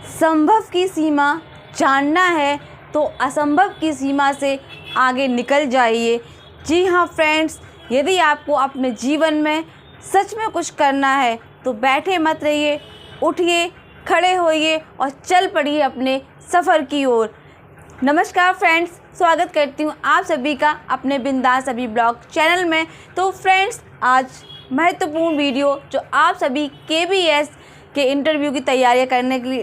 संभव की सीमा जानना है तो असंभव की सीमा से आगे निकल जाइए। जी हाँ फ्रेंड्स, यदि आपको अपने जीवन में सच में कुछ करना है तो बैठे मत रहिए, उठिए, खड़े होइए और चल पड़िए अपने सफ़र की ओर। नमस्कार फ्रेंड्स, स्वागत करती हूँ आप सभी का अपने बिंदास अभी ब्लॉग चैनल में। तो फ्रेंड्स, आज महत्वपूर्ण वीडियो जो आप सभी KBS के इंटरव्यू की तैयारियां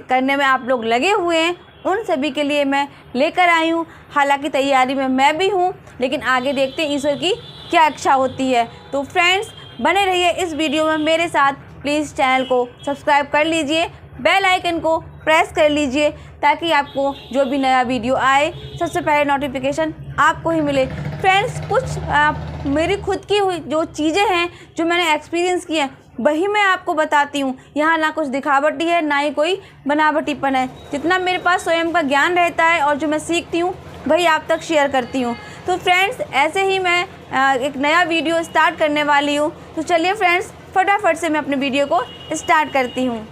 करने में आप लोग लगे हुए हैं, उन सभी के लिए मैं लेकर आई हूँ। हालांकि तैयारी में मैं भी हूँ, लेकिन आगे देखते हैं ईश्वर की क्या इच्छा होती है। तो फ्रेंड्स, बने रहिए इस वीडियो में मेरे साथ। प्लीज़ चैनल को सब्सक्राइब कर लीजिए, बेल आइकन को प्रेस कर लीजिए ताकि आपको जो भी नया वीडियो आए सबसे पहले नोटिफिकेशन आपको ही मिले। फ्रेंड्स, कुछ मेरी खुद की हुई जो चीज़ें हैं, जो मैंने एक्सपीरियंस किए हैं, वही मैं आपको बताती हूँ। यहाँ ना कुछ दिखावटी है, ना ही कोई बनावटीपन है। जितना मेरे पास स्वयं का ज्ञान रहता है और जो मैं सीखती हूँ वही आप तक शेयर करती हूँ। तो फ्रेंड्स, ऐसे ही मैं एक नया वीडियो स्टार्ट करने वाली हूँ। तो चलिए फ्रेंड्स, फटाफट से मैं अपने वीडियो को स्टार्ट करती हूँ।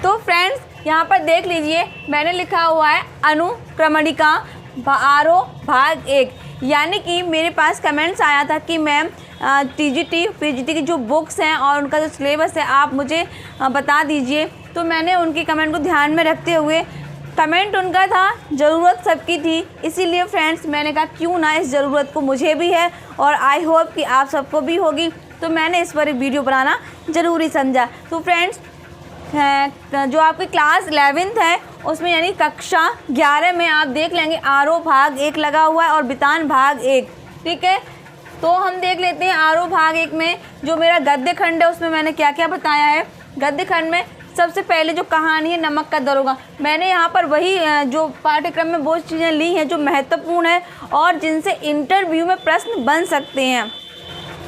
तो फ्रेंड्स, यहाँ पर देख लीजिए, मैंने लिखा हुआ है अनुक्रमणिका आरोह भाग 1। यानी कि मेरे पास कमेंट्स आया था कि मैम TGT PGT की जो बुक्स हैं और उनका जो सिलेबस है आप मुझे बता दीजिए। तो मैंने उनके कमेंट को ध्यान में रखते हुए, कमेंट उनका था, ज़रूरत सबकी थी, इसीलिए फ्रेंड्स मैंने कहा क्यों ना इस ज़रूरत को मुझे भी है और आई होप कि आप सबको भी होगी। तो मैंने इस पर एक वीडियो बनाना ज़रूरी समझा। तो फ्रेंड्स, जो आपकी क्लास 11th है उसमें यानी कक्षा 11 में आप देख लेंगे आरोह भाग 1 लगा हुआ है और बितान भाग 1। ठीक है, तो हम देख लेते हैं आरोह भाग 1 में जो मेरा गद्य खंड है उसमें मैंने क्या क्या बताया है। गद्य खंड में सबसे पहले जो कहानी है नमक का दरोगा, मैंने यहाँ पर वही जो पाठ्यक्रम में वो चीज़ें ली हैं जो महत्वपूर्ण है और जिनसे इंटरव्यू में प्रश्न बन सकते हैं।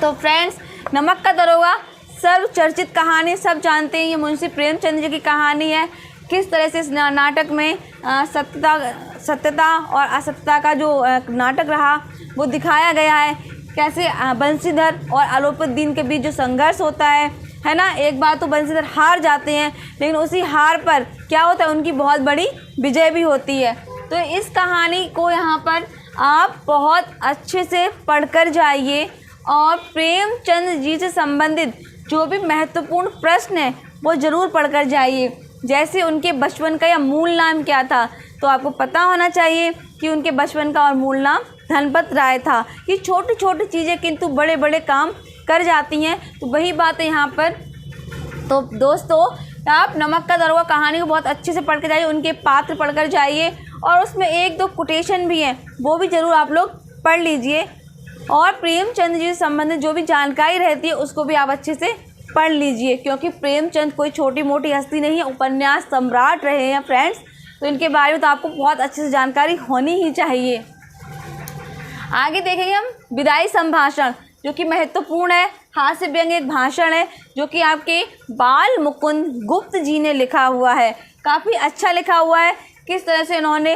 तो फ्रेंड्स, नमक का दरोगा सर्वचर्चित कहानी, सब जानते हैं, ये मुंशी प्रेमचंद जी की कहानी है। किस तरह से इस नाटक में सत्यता और असत्यता का जो नाटक रहा वो दिखाया गया है। कैसे बंसीधर और आलोपुद्दीन के बीच जो संघर्ष होता है ना। एक बार तो बंसीधर हार जाते हैं, लेकिन उसी हार पर क्या होता है, उनकी बहुत बड़ी विजय भी होती है। तो इस कहानी को यहाँ पर आप बहुत अच्छे से पढ़कर जाइए और प्रेमचंद जी से संबंधित जो भी महत्वपूर्ण प्रश्न है वो ज़रूर पढ़कर जाइए। जैसे उनके बचपन का या मूल नाम क्या था, तो आपको पता होना चाहिए कि उनके बचपन का और मूल नाम धनपत राय था। ये छोटी छोटी चीज़ें किंतु बड़े बड़े काम कर जाती हैं। तो वही बात है यहाँ पर। तो दोस्तों, आप नमक का दरोगा कहानी को बहुत अच्छे से पढ़ कर जाइए, उनके पात्र पढ़कर जाइए और उसमें 1-2 कोटेशन भी हैं, वो भी ज़रूर आप लोग पढ़ लीजिए। और प्रेमचंद जी से संबंधित जो भी जानकारी रहती है उसको भी आप अच्छे से पढ़ लीजिए, क्योंकि प्रेमचंद कोई छोटी मोटी हस्ती नहीं है, उपन्यास सम्राट रहे हैं फ्रेंड्स। तो इनके बारे में तो आपको बहुत अच्छे से जानकारी होनी ही चाहिए। आगे देखेंगे हम विदाई संभाषण, जो कि महत्वपूर्ण है। हास्य व्यंग एक भाषण है जो कि आपके बाल मुकुंद गुप्त जी ने लिखा हुआ है। काफ़ी अच्छा लिखा हुआ है। किस तरह से उन्होंने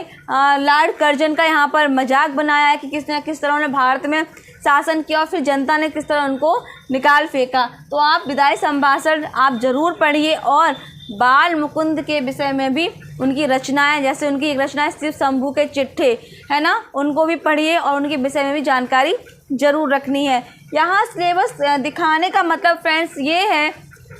लॉर्ड कर्जन का यहाँ पर मजाक बनाया है कि किस तरह उन्होंने भारत में शासन किया और फिर जनता ने किस तरह उनको निकाल फेंका। तो आप विदाई संभाषण आप ज़रूर पढ़िए और बाल मुकुंद के विषय में भी उनकी रचनाएं, जैसे उनकी एक रचना है शिव शंभू के चिट्ठे, है ना, उनको भी पढ़िए और उनके विषय में भी जानकारी ज़रूर रखनी है। यहाँ सिलेबस दिखाने का मतलब फ्रेंड्स ये है,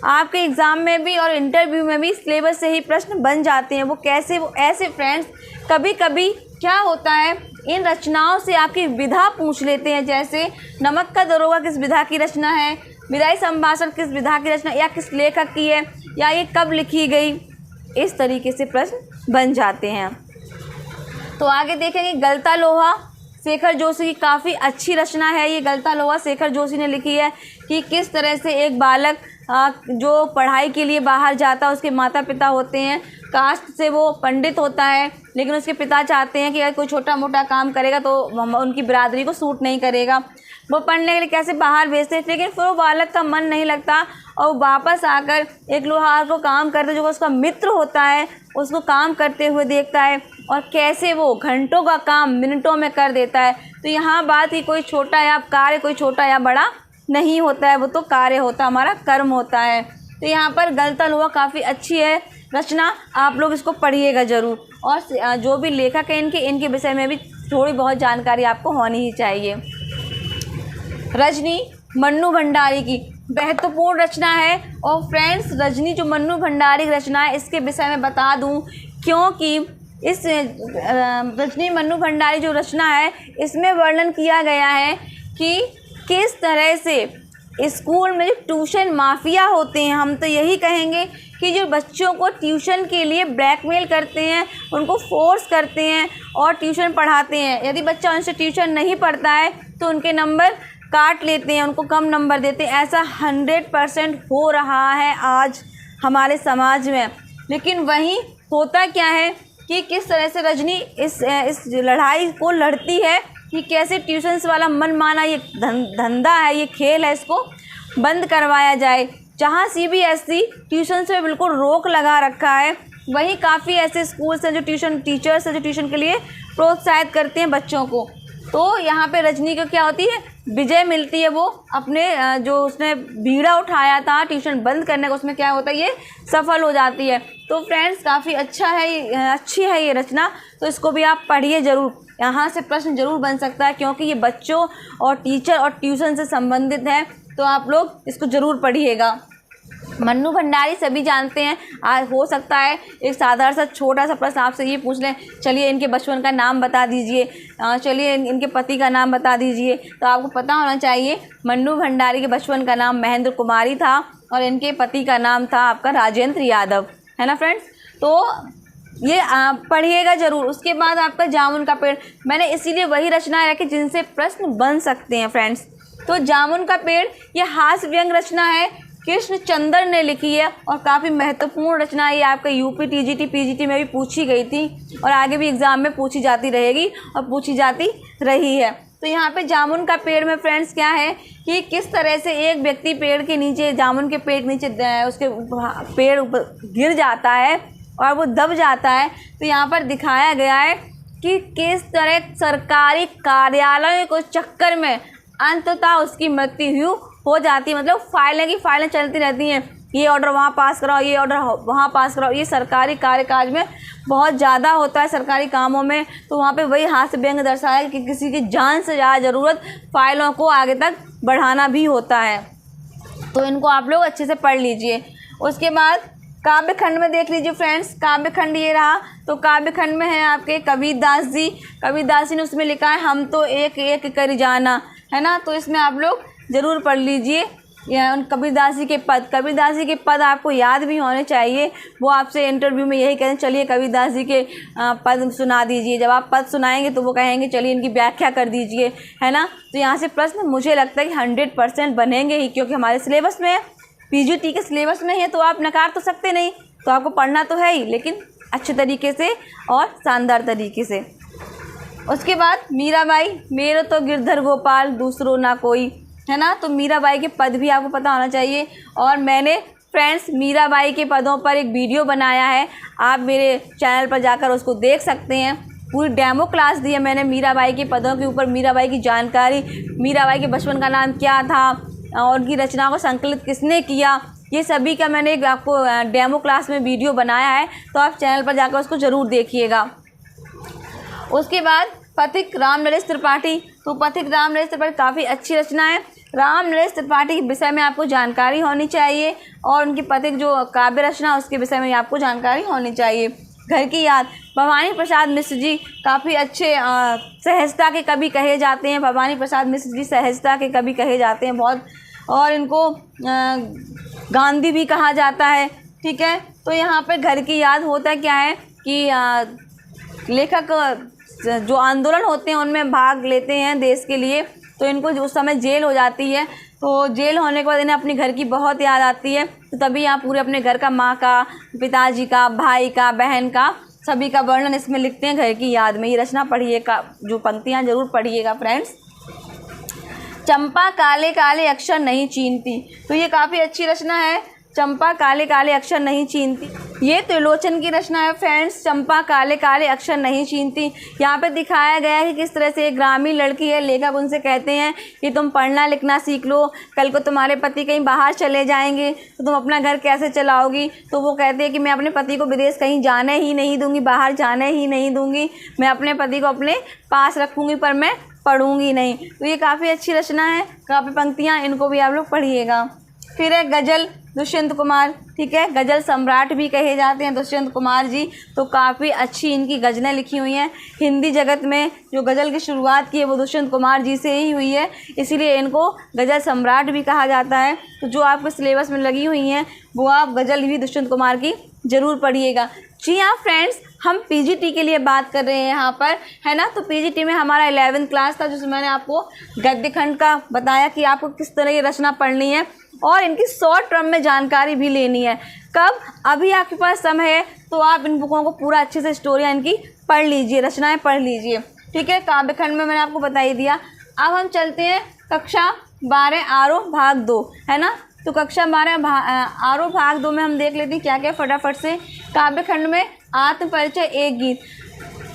आपके एग्ज़ाम में भी और इंटरव्यू में भी सिलेबस से ही प्रश्न बन जाते हैं। वो कैसे, वो ऐसे फ्रेंड्स, कभी कभी क्या होता है, इन रचनाओं से आपकी विधा पूछ लेते हैं। जैसे नमक का दरोगा किस विधा की रचना है, विदाई संभाषण किस विधा की रचना या किस लेखक की है, या ये कब लिखी गई, इस तरीके से प्रश्न बन जाते हैं। तो आगे देखेंगे गलता लोहा, शेखर जोशी की काफ़ी अच्छी रचना है। ये गलता लोहा शेखर जोशी ने लिखी है कि किस तरह से एक बालक जो पढ़ाई के लिए बाहर जाता है, उसके माता पिता होते हैं, कास्ट से वो पंडित होता है, लेकिन उसके पिता चाहते हैं कि अगर कोई छोटा मोटा काम करेगा तो उनकी बिरादरी को सूट नहीं करेगा। वो पढ़ने के लिए कैसे बाहर भेजते हैं, लेकिन फिर वो बालक का मन नहीं लगता और वापस आकर एक लोहार को काम करते, जो उसका मित्र होता है, उसको काम करते हुए देखता है और कैसे वो घंटों का काम मिनटों में कर देता है। तो यहाँ बात ही कोई छोटा या कार्य, कोई छोटा या बड़ा नहीं होता है, वो तो कार्य होता है, हमारा कर्म होता है। तो यहाँ पर गलतन हुआ काफ़ी अच्छी है रचना, आप लोग इसको पढ़िएगा ज़रूर। और जो भी लेखक है इनके विषय में भी थोड़ी बहुत जानकारी आपको होनी ही चाहिए। रजनी मन्नू भंडारी की महत्वपूर्ण रचना है। और फ्रेंड्स, रजनी जो मन्नू भंडारी की रचना है इसके विषय में बता दूं, क्योंकि इस रजनी मन्नू भंडारी जो रचना है इसमें वर्णन किया गया है कि किस तरह से स्कूल में ट्यूशन माफिया होते हैं, हम तो यही कहेंगे कि जो बच्चों को ट्यूशन के लिए ब्लैकमेल करते हैं, उनको फोर्स करते हैं और ट्यूशन पढ़ाते हैं। यदि बच्चा उनसे ट्यूशन नहीं पढ़ता है तो उनके नंबर काट लेते हैं, उनको कम नंबर देते हैं। ऐसा 100% हो रहा है आज हमारे समाज में। लेकिन वहीं होता क्या है कि किस तरह से रजनी इस लड़ाई को लड़ती है कि कैसे ट्यूशन्स वाला मनमाना ये धंधा है, ये खेल है, इसको बंद करवाया जाए। जहाँ CBSE ट्यूशन्स पे बिल्कुल रोक लगा रखा है, वहीं काफ़ी ऐसे स्कूल्स हैं जो ट्यूशन टीचर्स हैं जो ट्यूशन के लिए प्रोत्साहित करते हैं बच्चों को। तो यहाँ पे रजनी को क्या होती है, विजय मिलती है। वो अपने जो उसने बीड़ा उठाया था ट्यूशन बंद करने का, उसमें क्या होता है, ये सफल हो जाती है। तो फ्रेंड्स, काफ़ी अच्छी है ये रचना, तो इसको भी आप पढ़िए ज़रूर। यहाँ से प्रश्न ज़रूर बन सकता है क्योंकि ये बच्चों और टीचर और ट्यूशन से संबंधित है, तो आप लोग इसको ज़रूर पढ़िएगा। मन्नू भंडारी सभी जानते हैं। आज हो सकता है एक साधारण सा छोटा सा प्रश्न आपसे ये पूछ लें, चलिए इनके बचपन का नाम बता दीजिए, चलिए इनके पति का नाम बता दीजिए। तो आपको पता होना चाहिए मन्नू भंडारी के बचपन का नाम महेंद्र कुमारी था और इनके पति का नाम था आपका राजेंद्र यादव, है ना फ्रेंड्स। तो ये पढ़िएगा ज़रूर। उसके बाद आपका जामुन का पेड़, मैंने इसीलिए वही रचनाएं रखी जिनसे प्रश्न बन सकते हैं फ्रेंड्स। तो जामुन का पेड़ ये हास्य व्यंग रचना है, कृष्णचंद्र ने लिखी है और काफ़ी महत्वपूर्ण रचना है। ये आपका UP TGT PGT में भी पूछी गई थी और आगे भी एग्ज़ाम में पूछी जाती रहेगी और पूछी जाती रही है। तो यहाँ पे जामुन का पेड़ में फ्रेंड्स क्या है कि किस तरह से एक व्यक्ति पेड़ के नीचे, जामुन के पेड़ के नीचे उसके पेड़ गिर जाता है और वो दब जाता है। तो यहाँ पर दिखाया गया है कि किस तरह सरकारी कार्यालयों को चक्कर में अंततः उसकी मृत्यु हो जाती है। मतलब फाइलें चलती रहती हैं, ये ऑर्डर वहाँ पास कराओ, ये ऑर्डर वहाँ पास कराओ। ये सरकारी कार्यकाज में बहुत ज़्यादा होता है, सरकारी कामों में। तो वहाँ पे वही हास्य व्यंग दर्शाया कि किसी की जान से ज़्यादा ज़रूरत फाइलों को आगे तक बढ़ाना भी होता है। तो इनको आप लोग अच्छे से पढ़ लीजिए। उसके बाद काव्य खंड में देख लीजिए फ्रेंड्स, काव्य खंड ये रहा। तो काव्य खंड में है आपके कबीरदास जी। कबीरदास जी ने उसमें लिखा है हम तो एक एक कर जाना, है ना। तो इसमें आप लोग ज़रूर पढ़ लीजिए उन कबीरदास जी के पद। कबीरदास जी के पद आपको याद भी होने चाहिए। वो आपसे इंटरव्यू में यही कहते हैं, चलिए कबीरदास जी के पद सुना दीजिए। जब आप पद सुनाएंगे तो वो कहेंगे चलिए इनकी व्याख्या कर दीजिए, है ना। तो यहाँ से प्रश्न मुझे लगता है कि 100% बनेंगे ही, क्योंकि हमारे सिलेबस में है, PGT के सिलेबस में है। तो आप नकार तो सकते नहीं, तो आपको पढ़ना तो है ही, लेकिन अच्छे तरीके से और शानदार तरीके से। उसके बाद मीराबाई, मेरे तो गिरधर गोपाल दूसरों ना कोई, है ना। तो मीराबाई के पद भी आपको पता होना चाहिए। और मैंने फ्रेंड्स मीराबाई के पदों पर एक वीडियो बनाया है, आप मेरे चैनल पर जाकर उसको देख सकते हैं। पूरी डेमो क्लास दी है मैंने मीराबाई के पदों के ऊपर, मीराबाई की जानकारी, मीराबाई के बचपन का नाम क्या था और उनकी रचना को संकलित किसने किया, ये सभी का मैंने एक आपको डेमो क्लास में वीडियो बनाया है। तो आप चैनल पर जाकर उसको ज़रूर देखिएगा। उसके बाद पथिक राम नरेश त्रिपाठी। तो पथिक राम नरेश त्रिपाठी काफ़ी अच्छी रचना है। राम नरेश त्रिपाठी के विषय में आपको जानकारी होनी चाहिए और उनकी पथिक जो काव्य रचना उसके विषय में आपको जानकारी होनी चाहिए। घर की याद, भवानी प्रसाद मिश्र जी काफ़ी अच्छे सहजता के कवि कहे जाते हैं। भवानी प्रसाद मिश्र जी सहजता के कवि कहे जाते हैं बहुत, और इनको गांधी भी कहा जाता है, ठीक है। तो यहाँ पे घर की याद होता क्या है कि लेखक जो आंदोलन होते हैं उनमें भाग लेते हैं देश के लिए, तो इनको उस समय जेल हो जाती है। तो जेल होने के बाद इन्हें अपने घर की बहुत याद आती है। तो तभी यहाँ पूरे अपने घर का, माँ का, पिताजी का, भाई का, बहन का, सभी का वर्णन इसमें लिखते हैं घर की याद में। ये रचना पढ़िएगा, जो पंक्तियाँ ज़रूर पढ़िएगा फ्रेंड्स। चंपा काले काले अक्षर नहीं चीनती। तो ये काफ़ी अच्छी रचना है, चंपा काले काले अक्षर नहीं चीनती। ये त्रिलोचन की रचना है फ्रेंड्स। चंपा काले काले अक्षर नहीं छीनती। यहाँ पे दिखाया गया है कि किस तरह से एक ग्रामीण लड़की है, लेखक उनसे कहते हैं कि तुम पढ़ना लिखना सीख लो, कल को तुम्हारे पति कहीं बाहर चले जाएंगे तो तुम अपना घर कैसे चलाओगी। तो वो कहते हैं कि मैं अपने पति को विदेश कहीं जाने ही नहीं दूँगी, बाहर जाने ही नहीं दूँगी, मैं अपने पति को अपने पास रखूँगी पर मैं पढ़ूँगी नहीं। तो ये काफ़ी अच्छी रचना है, काफ़ी पंक्तियाँ, इनको भी आप लोग पढ़िएगा। फिर है गज़ल दुष्यंत कुमार, ठीक है, गज़ल सम्राट भी कहे जाते हैं दुष्यंत कुमार जी। तो काफ़ी अच्छी इनकी गज़लें लिखी हुई हैं। हिंदी जगत में जो गज़ल की शुरुआत की है वो दुष्यंत कुमार जी से ही हुई है, इसीलिए इनको गज़ल सम्राट भी कहा जाता है। तो जो आपके सिलेबस में लगी हुई हैं वो आप गज़ल भी दुष्यंत कुमार की ज़रूर पढ़िएगा। जी हाँ फ्रेंड्स, हम पीजीटी के लिए बात कर रहे हैं यहाँ पर, है ना। तो पीजीटी में हमारा 11th क्लास था, जिसमें मैंने आपको गद्य खंड का बताया कि आपको किस तरह की रचना पढ़नी है और इनकी शॉर्ट टर्म में जानकारी भी लेनी है। कब? अभी आपके पास समय है तो आप इन बुकों को पूरा अच्छे से स्टोरियाँ इनकी पढ़ लीजिए, रचनाएँ पढ़ लीजिए, ठीक है। काव्य खंड में मैंने आपको बता ही दिया। अब हम चलते हैं कक्षा 12 आरोह भाग 2, है ना। तो कक्षा 12 आरोह भाग 2 में हम देख लेते हैं क्या क्या फटाफट से। काव्य खंड में आत्मपरिचय एक गीत,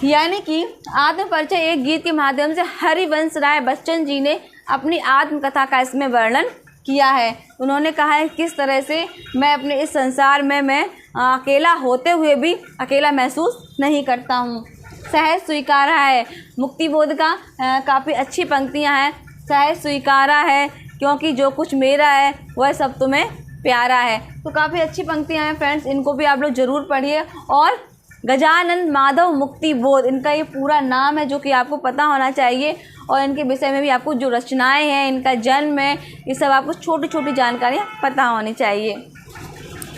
यानी कि आत्मपरिचय एक गीत के माध्यम से हरिवंश राय बच्चन जी ने अपनी आत्मकथा का इसमें वर्णन किया है। उन्होंने कहा है किस तरह से मैं अपने इस संसार में मैं अकेला होते हुए भी अकेला महसूस नहीं करता हूँ। सहज स्वीकारा है, मुक्तिबोध का काफ़ी अच्छी पंक्तियाँ हैं। सहज स्वीकारा है क्योंकि जो कुछ मेरा है वह सब तुम्हें प्यारा है। तो काफ़ी अच्छी पंक्तियाँ हैं फ्रेंड्स, इनको भी आप लोग ज़रूर पढ़िए। और गजानन माधव मुक्तिबोध इनका ये पूरा नाम है, जो कि आपको पता होना चाहिए। और इनके विषय में भी आपको जो रचनाएं हैं, इनका जन्म है, ये सब आपको छोटी छोटी जानकारियाँ पता होनी चाहिए।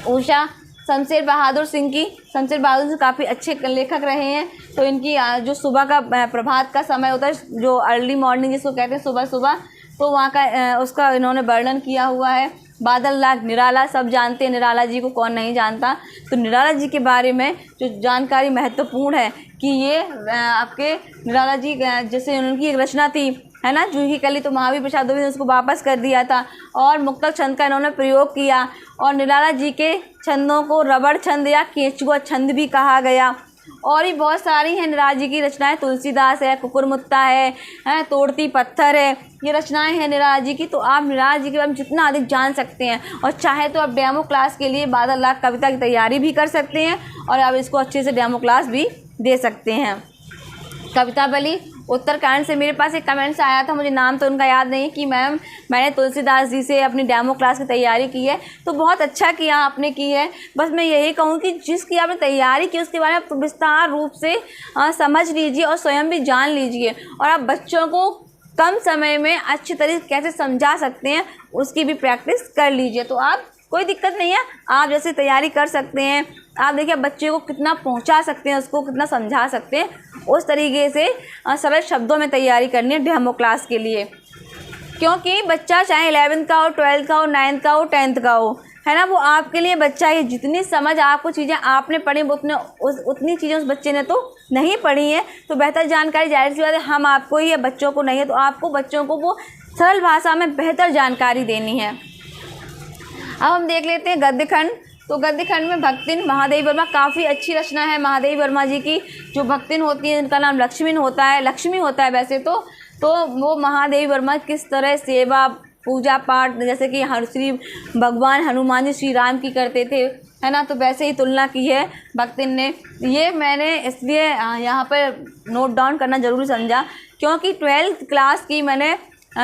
उषा शमशेर बहादुर सिंह की, शमशेर बहादुर सिंह काफ़ी अच्छे लेखक रहे हैं। तो इनकी जो सुबह का प्रभात का समय होता है, जो अर्ली मॉर्निंग जिसको कहते हैं सुबह सुबह, तो वहाँ का उसका इन्होंने वर्णन किया हुआ है। बादल लाख निराला, सब जानते हैं निराला जी को, कौन नहीं जानता। तो निराला जी के बारे में जो जानकारी महत्वपूर्ण है कि ये आपके निराला जी, जैसे उनकी एक रचना थी, है ना, जूही कली, तो महावीर प्रसाद दुबे ने उसको वापस कर दिया था और मुक्तक छंद का इन्होंने प्रयोग किया। और निराला जी के छंदों को रबड़ छंद या केचुआ छंद भी कहा गया। और भी बहुत सारी हैं निराला जी की रचनाएं, तुलसीदास है, कुकुरमुत्ता है, तोड़ती पत्थर है, ये रचनाएं हैं निराला जी की। तो आप निराला जी के बारे में जितना अधिक जान सकते हैं, और चाहे तो आप डेमो क्लास के लिए बादल लाख कविता की तैयारी भी कर सकते हैं और आप इसको अच्छे से डेमो क्लास भी दे सकते हैं। कविता बली उत्तराखंड से मेरे पास एक कमेंट्स आया था, मुझे नाम तो उनका याद नहीं, कि मैम मैंने तुलसीदास जी से अपनी डेमो क्लास की तैयारी की है। तो बहुत अच्छा किया आपने की है। बस मैं यही कहूँ कि जिसकी आपने तैयारी की उसके बारे में विस्तार रूप से समझ लीजिए और स्वयं भी जान लीजिए, और आप बच्चों को कम समय में अच्छी तरीके कैसे समझा सकते हैं उसकी भी प्रैक्टिस कर लीजिए। तो आप कोई दिक्कत नहीं है, आप जैसे तैयारी कर सकते हैं। आप देखिए बच्चे को कितना पहुंचा सकते हैं, उसको कितना समझा सकते हैं, उस तरीके से सरल शब्दों में तैयारी करनी है डेमो क्लास के लिए। क्योंकि बच्चा चाहे 11th का हो, 12th का हो, 9th का हो, 10th का हो, है ना, वो आपके लिए बच्चा है। जितनी समझ आपको चीज़ें आपने पढ़ी उतनी चीज़ें उस बच्चे ने तो नहीं पढ़ी हैं। तो बेहतर जानकारी जाहिर सी बात है हम आपको ही है, बच्चों को नहीं है। तो आपको बच्चों को वो सरल भाषा में बेहतर जानकारी देनी है। अब हम देख लेते हैं गद्य खंड। तो गद्य खंड में भक्तिन महादेवी वर्मा, काफ़ी अच्छी रचना है महादेवी वर्मा जी की। जो भक्तिन होती है इनका नाम लक्ष्मी होता है वैसे तो वो महादेवी वर्मा किस तरह सेवा पूजा पाठ, जैसे कि श्री भगवान हनुमान जी श्री राम की करते थे, है ना, तो वैसे ही तुलना की है भक्तिन ने। ये मैंने इसलिए यहाँ पर नोट डाउन करना ज़रूरी समझा क्योंकि 12th क्लास की मैंने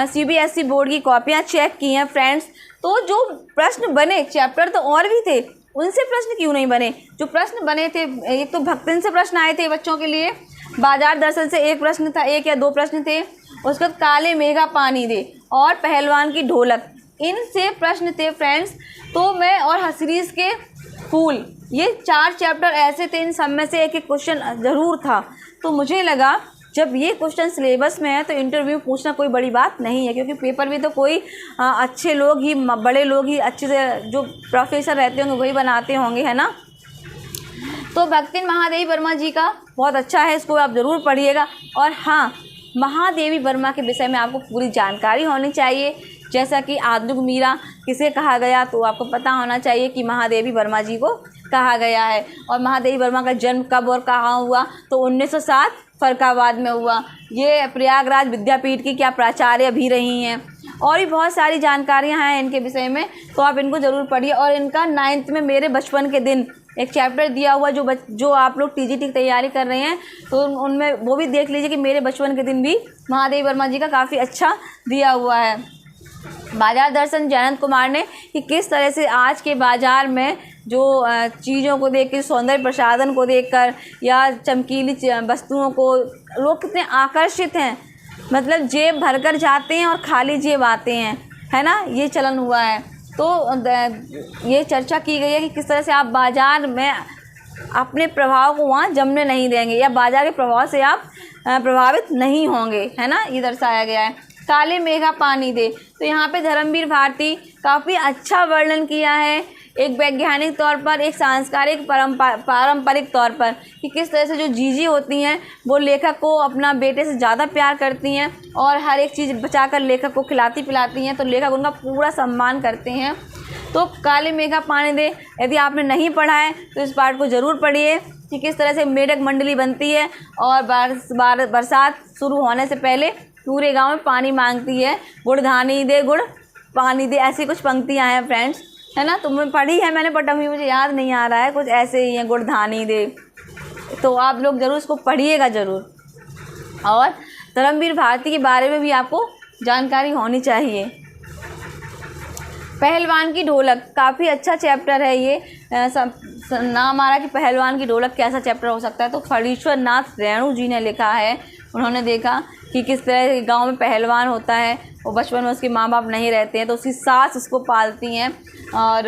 CBSE बोर्ड की कॉपियाँ चेक की हैं फ्रेंड्स। तो जो प्रश्न बने, चैप्टर तो और भी थे, उनसे प्रश्न क्यों नहीं बने? जो प्रश्न बने थे, एक तो भक्तिन से प्रश्न आए थे बच्चों के लिए, बाजार दर्शन से एक प्रश्न था, 1 या 2 प्रश्न थे, उसके बाद काले मेघा पानी दे और पहलवान की ढोलक, इनसे प्रश्न थे फ्रेंड्स। तो मैं और हसरीस के फूल, ये 4 चैप्टर ऐसे थे, इन सब में से एक क्वेश्चन ज़रूर था। तो मुझे लगा जब ये क्वेश्चन सिलेबस में है तो इंटरव्यू पूछना कोई बड़ी बात नहीं है, क्योंकि पेपर भी तो कोई अच्छे लोग ही, बड़े लोग ही, अच्छे से जो प्रोफेसर रहते होंगे वही बनाते होंगे, है ना। तो भक्तिन महादेवी वर्मा जी का बहुत अच्छा है, इसको आप ज़रूर पढ़िएगा। और हाँ, महादेवी वर्मा के विषय में आपको पूरी जानकारी होनी चाहिए। जैसा कि आधुनिक मीरा किसे कहा गया, तो आपको पता होना चाहिए कि महादेवी वर्मा जी को कहा गया है। और महादेवी वर्मा का जन्म कब और कहाँ हुआ, तो 1907 फर्रुखाबाद में हुआ। ये प्रयागराज विद्यापीठ की क्या प्राचार्य भी रही हैं। और भी बहुत सारी जानकारियाँ हैं इनके विषय में, तो आप इनको ज़रूर पढ़िए। और इनका 9th में मेरे बचपन के दिन एक चैप्टर दिया हुआ, जो आप लोग टीजीटी की तैयारी कर रहे हैं तो उनमें वो भी देख लीजिए कि मेरे बचपन के दिन भी महादेवी वर्मा जी का काफ़ी अच्छा दिया हुआ है। बाजार दर्शन जयंत कुमार ने कि किस तरह से आज के बाज़ार में जो चीज़ों को देख के, सौंदर्य प्रसाधन को देखकर या चमकीली वस्तुओं को लोग कितने आकर्षित हैं, मतलब जेब भरकर जाते हैं और खाली जेब आते हैं, है ना, ये चलन हुआ है। तो ये चर्चा की गई है कि किस तरह से आप बाज़ार में अपने प्रभाव को वहाँ जमने नहीं देंगे या बाज़ार के प्रभाव से आप प्रभावित नहीं होंगे, है ना, ये दर्शाया गया है। काले मेघा पानी दे, तो यहाँ पे धर्मवीर भारती काफ़ी अच्छा वर्णन किया है, एक वैज्ञानिक तौर पर, एक सांस्कृतिक पारंपरिक तौर पर, कि किस तरह से जो जीजी होती हैं वो लेखक को अपना बेटे से ज़्यादा प्यार करती हैं और हर एक चीज़ बचाकर लेखक को खिलाती पिलाती हैं, तो लेखक उनका पूरा सम्मान करते हैं। तो काले मेघा पानी दे यदि आपने नहीं पढ़ा है तो इस पाठ को ज़रूर पढ़िए कि किस तरह से मेढक मंडली बनती है और बरसात शुरू होने से पहले पूरे गांव में पानी मांगती है। गुड़ धानी दे गुड़ पानी दे, ऐसी कुछ पंक्तियां हैं फ्रेंड्स, है ना। तुमने पढ़ी है, मैंने बट अभी मुझे याद नहीं आ रहा है, कुछ ऐसे ही हैं, गुड़ धानी दे। तो आप लोग ज़रूर इसको पढ़िएगा ज़रूर। और धर्मवीर भारती के बारे में भी आपको जानकारी होनी चाहिए। पहलवान की ढोलक काफ़ी अच्छा चैप्टर है ये। नाम आ रहा है कि पहलवान की ढोलक कैसा चैप्टर हो सकता है, तो फणीश्वर नाथ रेणु जी ने लिखा है। उन्होंने देखा कि किस तरह गांव में पहलवान होता है, वो बचपन में उसके माँ बाप नहीं रहते हैं तो उसकी सास उसको पालती हैं और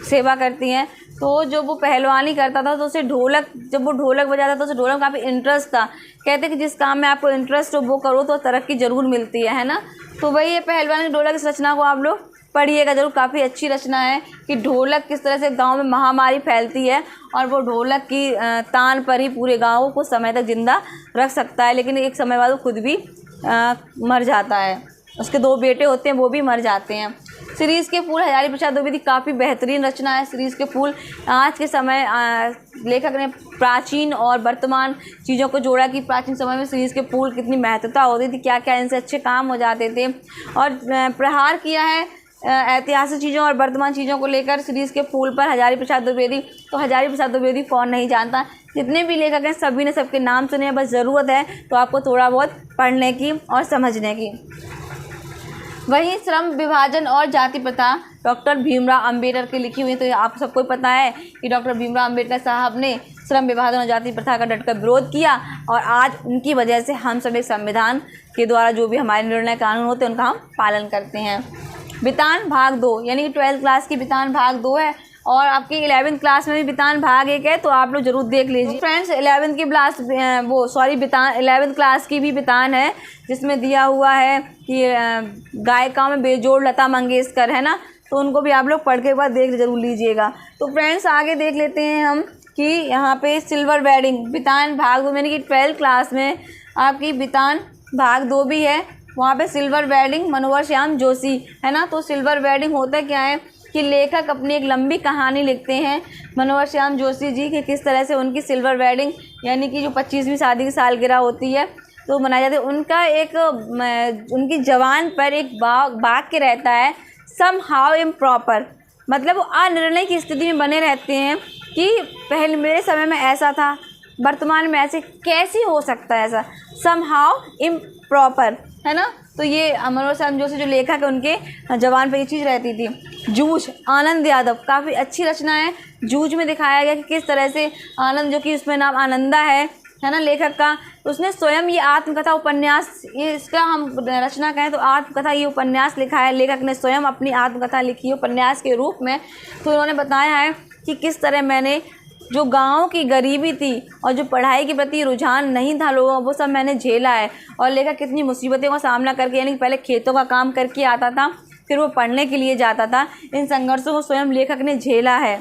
सेवा करती हैं। तो जो वो पहलवानी करता था तो उसे ढोलक, जब वो ढोलक बजाता था तो उसे ढोलक में काफ़ी इंटरेस्ट था। कहते हैं कि जिस काम में आपको इंटरेस्ट हो वो करो तो तरक्की ज़रूर मिलती है ना। तो वही ये पहलवान की ढोलक, इस रचना को आप लोग पढ़िएगा ज़रूर, काफ़ी अच्छी रचना है कि ढोलक किस तरह से गांव में महामारी फैलती है और वो ढोलक की तान पर ही पूरे गांव को समय तक जिंदा रख सकता है, लेकिन एक समय बाद वो खुद भी मर जाता है। उसके 2 बेटे होते हैं, वो भी मर जाते हैं। सीरीज़ के फूल हजारी प्रसाद द्विवेदी काफ़ी बेहतरीन रचना है। सीरीज़ के फूल आज के समय लेखक ने प्राचीन और वर्तमान चीज़ों को जोड़ा कि प्राचीन समय में सीरीज़ के फूल कितनी महत्वता होती थी, क्या क्या इनसे अच्छे काम हो जाते थे, और प्रहार किया है ऐतिहासिक चीज़ों और वर्तमान चीज़ों को लेकर सीरीज़ के फूल पर हजारी प्रसाद द्विवेदी। तो हजारी प्रसाद द्विवेदी कौन नहीं जानता, जितने भी लेखक हैं सभी ने सबके नाम सुने हैं, बस ज़रूरत है तो आपको थोड़ा बहुत पढ़ने की और समझने की। वहीं श्रम विभाजन और जाति प्रथा डॉक्टर भीमराव अंबेडकर की लिखी हुई। तो आप सबको पता है कि डॉक्टर भीमराव अंबेडकर साहब ने श्रम विभाजन और जाति प्रथा का डटकर विरोध किया और आज उनकी वजह से हम सब एक संविधान के द्वारा जो भी हमारे निर्णय कानून होते हैं उनका हम पालन करते हैं। बितान भाग 2 यानी कि 12th क्लास की बितान भाग 2 है और आपकी 11th क्लास में भी बितान भाग 1 है, तो आप लोग ज़रूर देख लीजिए फ्रेंड्स। 11th की बितान 11th क्लास की भी बितान है जिसमें दिया हुआ है कि गायिकाओं में बेजोड़ लता मंगेशकर, है ना, तो उनको भी आप लोग पढ़ के बाद देख ज़रूर लीजिएगा। तो फ्रेंड्स आगे देख लेते हैं हम कि यहाँ पे सिल्वर वेडिंग बितान भाग 2 यानी कि 12th क्लास में आपकी बितान भाग 2 भी है। वहाँ पे सिल्वर वेडिंग मनोहर श्याम जोशी, है ना। तो सिल्वर वेडिंग होता क्या है कि लेखक अपनी एक लंबी कहानी लिखते हैं मनोहर श्याम जोशी जी कि किस तरह से उनकी सिल्वर वेडिंग यानी कि जो 25वीं शादी की सालगिरह होती है तो मनाई जाती है। उनका एक उनकी जवान पर एक वाक्य रहता है, सम हाउ इम्प्रॉपर, मतलब वो अनिर्णय की स्थिति में बने रहते हैं कि पहले मेरे समय में ऐसा था, वर्तमान में ऐसे कैसे हो सकता है ऐसा, सम हाउ इम्प्रॉपर, है ना। तो ये मनोहर श्याम जोशी जो लेखक है उनके जवान पे ये चीज़ रहती थी। जूझ आनंद यादव काफ़ी अच्छी रचना है। जूझ में दिखाया गया कि किस तरह से आनंद, जो कि उसमें नाम आनंदा है ना लेखक का, उसने स्वयं ये आत्मकथा उपन्यास, ये इसका हम रचना कहें तो आत्मकथा ये उपन्यास लिखा है। लेखक ने स्वयं अपनी आत्मकथा लिखी है उपन्यास के रूप में। तो उन्होंने बताया है कि किस तरह मैंने जो गाँव की गरीबी थी और जो पढ़ाई के प्रति रुझान नहीं था लोगों, वो सब मैंने झेला है। और लेखक कितनी मुसीबतों का सामना करके, यानी कि पहले खेतों का काम करके आता था, फिर वो पढ़ने के लिए जाता था, इन संघर्षों को स्वयं लेखक ने झेला है।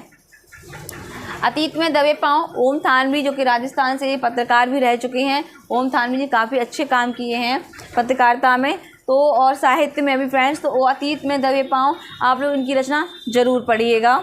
अतीत में दबे पाँव ओम थानवी जो कि राजस्थान से पत्रकार भी रह चुके हैं। ओम थानवी जी काफ़ी अच्छे काम किए हैं पत्रकारिता में तो और साहित्य में भी फ्रेंड्स। तो अतीत में दबे पाँव आप लोग इनकी रचना ज़रूर पढ़िएगा।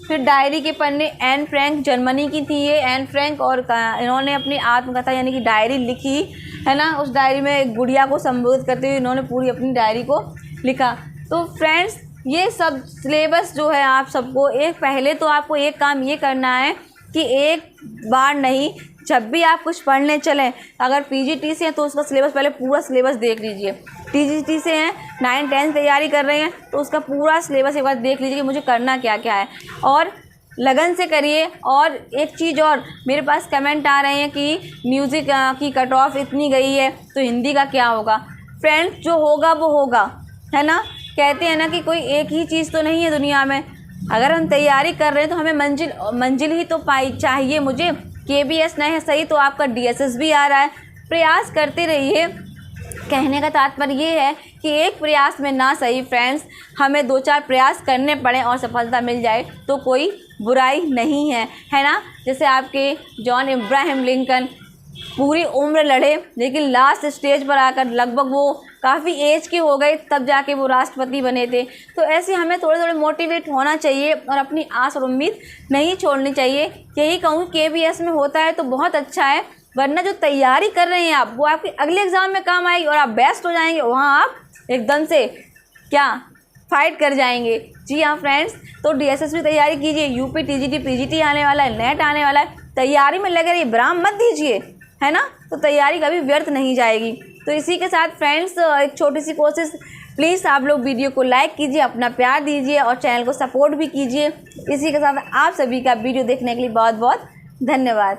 फिर डायरी के पन्ने, एन फ्रैंक, जर्मनी की थी ये एन फ्रैंक, और इन्होंने अपनी आत्मकथा यानी कि डायरी लिखी है ना। उस डायरी में एक गुड़िया को संबोधित करते हुए इन्होंने पूरी अपनी डायरी को लिखा। तो फ्रेंड्स, ये सब सिलेबस जो है आप सबको पहले तो आपको एक काम ये करना है कि एक बार नहीं, जब भी आप कुछ पढ़ने चलें, अगर पीजीटी से हैं तो उसका सिलेबस पहले पूरा सिलेबस देख लीजिए। टीजीटी से हैं, 9, 10 तैयारी कर रहे हैं तो उसका पूरा सिलेबस एक बार देख लीजिए कि मुझे करना क्या क्या है, और लगन से करिए। और एक चीज़ और, मेरे पास कमेंट आ रहे हैं कि म्यूज़िक की कट ऑफ इतनी गई है तो हिंदी का क्या होगा। फ्रेंड्स, जो होगा वो होगा, है ना। कहते हैं ना कि कोई एक ही चीज़ तो नहीं है दुनिया में। अगर हम तैयारी कर रहे हैं तो हमें मंजिल ही तो चाहिए। मुझे KBS नहीं है सही तो आपका DSS भी आ रहा है, प्रयास करते रहिए। कहने का तात्पर्य ये है कि एक प्रयास में ना सही फ्रेंड्स, हमें 2-4 प्रयास करने पड़े और सफलता मिल जाए तो कोई बुराई नहीं है ना। जैसे आपके जॉन इब्राहिम लिंकन पूरी उम्र लड़े, लेकिन लास्ट स्टेज पर आकर लगभग वो काफ़ी एज के हो गए तब जाके वो राष्ट्रपति बने थे। तो ऐसे हमें थोड़े थोड़े मोटिवेट होना चाहिए और अपनी आस और उम्मीद नहीं छोड़नी चाहिए। यही कहूँ KBS में होता है तो बहुत अच्छा है, वरना जो तैयारी कर रहे हैं आप, वो आपके अगले एग्ज़ाम में काम आएगी और आप बेस्ट हो जाएंगे। वहाँ आप एकदम से क्या फाइट कर जाएंगे। जी हाँ फ्रेंड्स, तो DSS की तैयारी कीजिए, UP TGT PGT आने वाला है, नेट आने वाला है, तैयारी में लगे रहिए, विराम मत दीजिए, है ना। तो तैयारी कभी व्यर्थ नहीं जाएगी। तो इसी के साथ फ्रेंड्स, एक छोटी सी कोशिश, प्लीज़ आप लोग वीडियो को लाइक कीजिए, अपना प्यार दीजिए और चैनल को सपोर्ट भी कीजिए। इसी के साथ आप सभी का वीडियो देखने के लिए बहुत बहुत धन्यवाद।